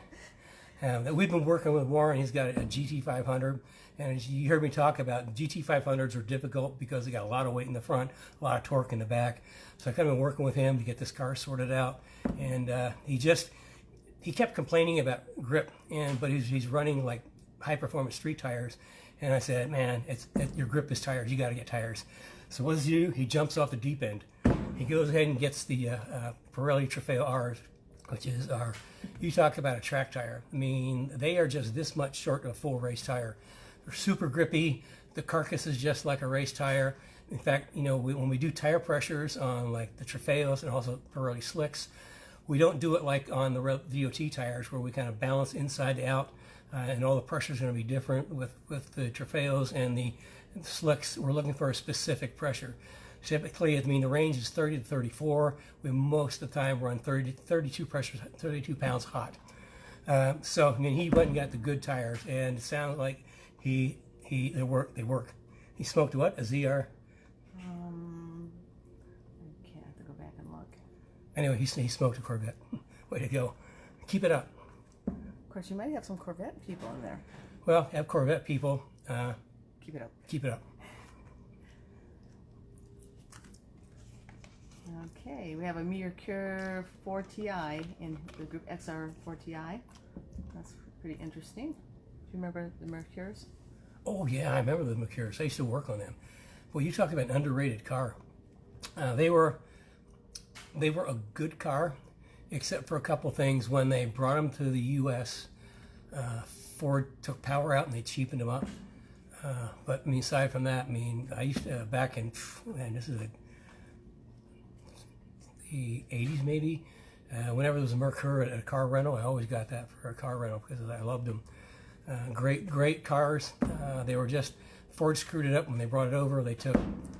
Speaker 1: We've been working with Warren. He's got a GT500, and as you heard me talk about, GT500s are difficult because they got a lot of weight in the front, a lot of torque in the back. So I've kind of been working with him to get this car sorted out, and he kept complaining about grip, but he's running like high performance street tires, and I said, man, your grip is tires. You got to get tires. So what does he do? He jumps off the deep end. He goes ahead and gets the Pirelli Trofeo R's, which is you talk about a track tire. I mean, they are just this much short of a full race tire. They're super grippy. The carcass is just like a race tire. In fact, when we do tire pressures on like the Trofeos and also Pirelli slicks, we don't do it like on the VOT tires where we kind of balance inside to out, and all the pressure is going to be different with the Trofeos and the slicks. We're looking for a specific pressure. Typically, the range is 30 to 34. We most of the time run 32 pressures, 32 pounds hot. So he went and got the good tires, and it sounds like they work. He smoked what? A ZR?
Speaker 2: I can't have to go back and look.
Speaker 1: Anyway, he smoked a Corvette. Way to go. Keep it up.
Speaker 2: Of course, you might have some Corvette people in there.
Speaker 1: Well, have Corvette people.
Speaker 2: Keep it up.
Speaker 1: Keep it up.
Speaker 2: Okay, we have a Mercure 4TI in the group XR 4TI. That's pretty interesting. Do you remember the Mercures?
Speaker 1: Oh yeah, I remember the Mercures. I used to work on them. Well, you talk about an underrated car. They were a good car, except for a couple things. When they brought them to the U.S., Ford took power out and they cheapened them up. But aside from that, I used to back in, this is the 80s maybe. Whenever there was a Mercure at a car rental, I always got that for a car rental because I loved them. Great cars. They were just, Ford screwed it up when they brought it over. They took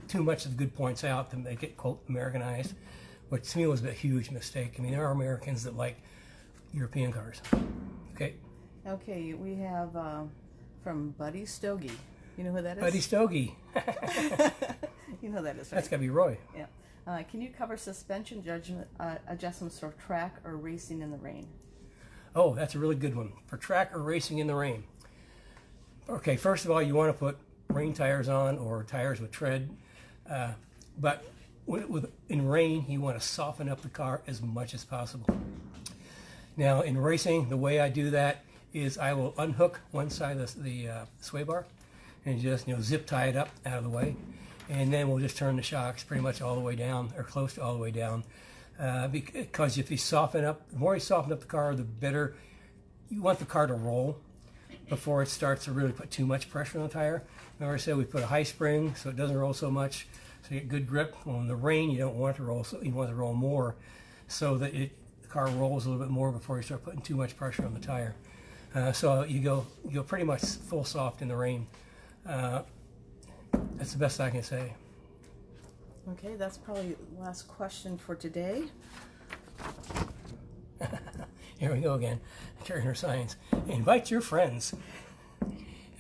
Speaker 1: too much of the good points out to make it, quote, Americanized, which to me was a huge mistake. There are Americans that like European cars. Okay.
Speaker 2: Okay, we have From Buddy Stogie. You know who that is?
Speaker 1: Buddy Stogie.
Speaker 2: You know who that is, right?
Speaker 1: That's got to be Roy.
Speaker 2: Yeah. Can you cover suspension judgment adjustments for track or racing in the rain?
Speaker 1: Oh, that's a really good one. For track or racing in the rain. Okay, first of all, you want to put rain tires on or tires with tread. But in rain, you want to soften up the car as much as possible. Now, in racing, the way I do that is I will unhook one side of the sway bar and just zip tie it up out of the way, and then we'll just turn the shocks pretty much all the way down or close to all the way down. Because if you soften up, the more you soften up the car, the better. You want the car to roll before it starts to really put too much pressure on the tire. Remember I said we put a high spring so it doesn't roll so much, so you get good grip. Well, in the rain, you don't want it to roll, so you want it to roll more so that the car rolls a little bit more before you start putting too much pressure on the tire. So you go pretty much full soft in the rain. That's the best I can say.
Speaker 2: Okay, that's probably the last question for today.
Speaker 1: Here we go again, carrying her signs. Invite your friends.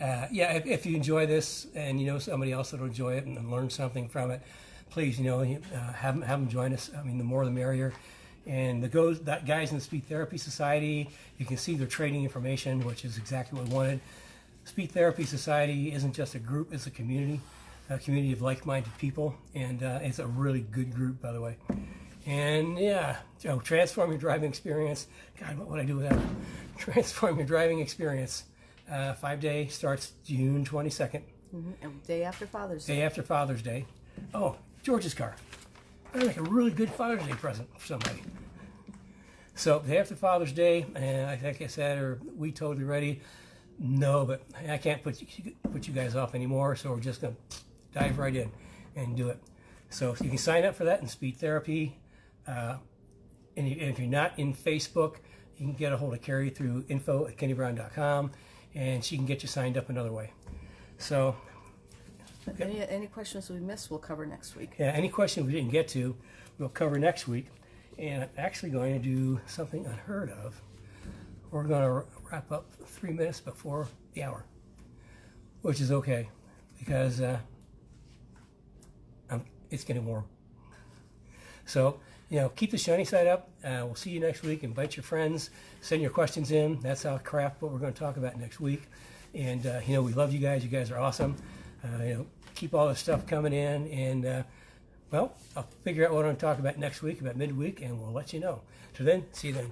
Speaker 1: Yeah, if you enjoy this and you know somebody else that'll enjoy it and learn something from it, please, have them join us. I mean, the more the merrier. And the guys in the Speech Therapy Society, you can see their training information, which is exactly what we wanted. Speech Therapy Society isn't just a group, it's a community of like-minded people, and it's a really good group, by the way. And yeah, transform your driving experience. God, what would I do without it? Transform your driving experience. 5-day starts June 22nd.
Speaker 2: And day after Father's Day.
Speaker 1: Day after Father's Day. Oh, George's car. That'd make a really good Father's Day present for somebody. So, day after Father's Day, and like I said, are we totally ready? No, but I can't put you guys off anymore, so we're just going to dive right in and do it. So, you can sign up for that in Speech Therapy. And if you're not in Facebook, you can get a hold of Carrie through info@kennybrown.com, and she can get you signed up another way. So,
Speaker 2: any questions we missed, we'll cover next week.
Speaker 1: yeah, any questions we didn't get to, we'll cover next week. And I'm actually going to do something unheard of. We're going to wrap up 3 minutes before the hour, which is okay because it's getting warm. So, keep the shiny side up. We'll see you next week. Invite your friends. Send your questions in. That's how craft what we're going to talk about next week. And, we love you guys. You guys are awesome. Keep all this stuff coming in. And, I'll figure out what I'm going to talk about next week, about midweek, and we'll let you know. So then, see you then.